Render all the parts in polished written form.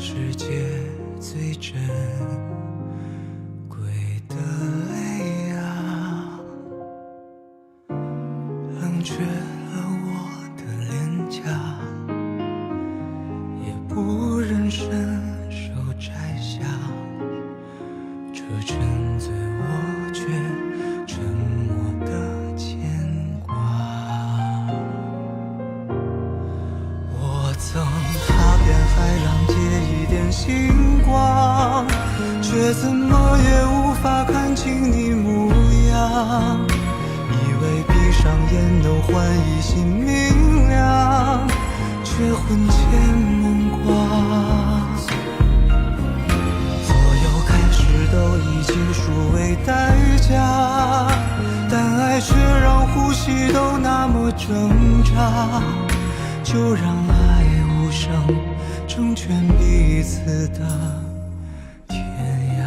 世界最珍贵的泪啊，冷却了我的脸颊，也不忍伸手摘下，这沉醉我却沉默的牵挂。我曾踏遍海浪借一点星光，却怎么也无法看清你模样，以为闭上眼能换一新明亮，却魂牵梦挂。所有开始都以结束为代价，但爱却让呼吸都那么挣扎，就让爱无声成全彼此的天涯。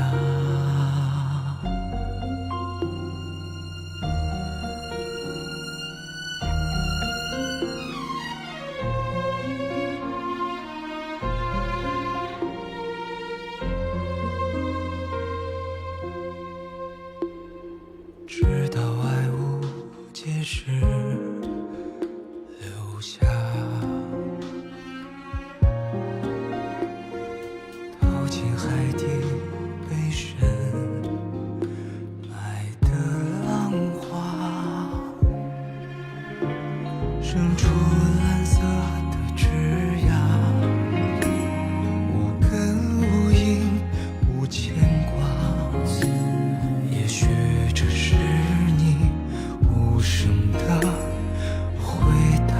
直到爱无解时留下，投进海底被深埋的浪花，生出蓝色的枝桠，无根无影无牵挂。也许这是你无声的回答。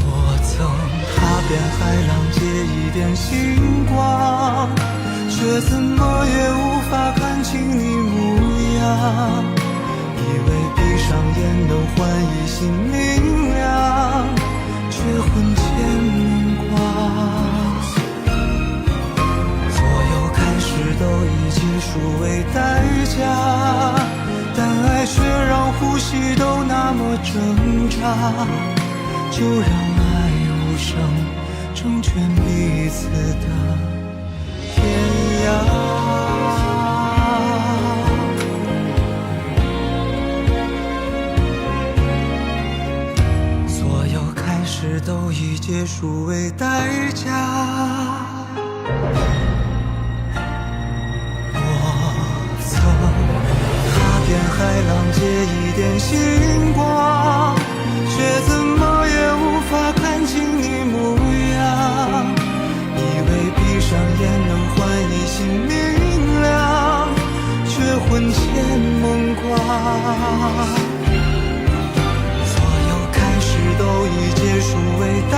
我曾踏遍海浪借一点星光，却怎么也无法看清你模样，以为闭上眼能换一新明亮，却魂牵梦挂。都以结束为代价，但爱却让呼吸都那么挣扎，就让爱无声成全彼此的天涯。所有开始都以结束为代价，海浪借一点星光，却怎么也无法看清你模样，以为闭上眼能换一新明亮，却魂牵梦挂。所有开始都以结束为代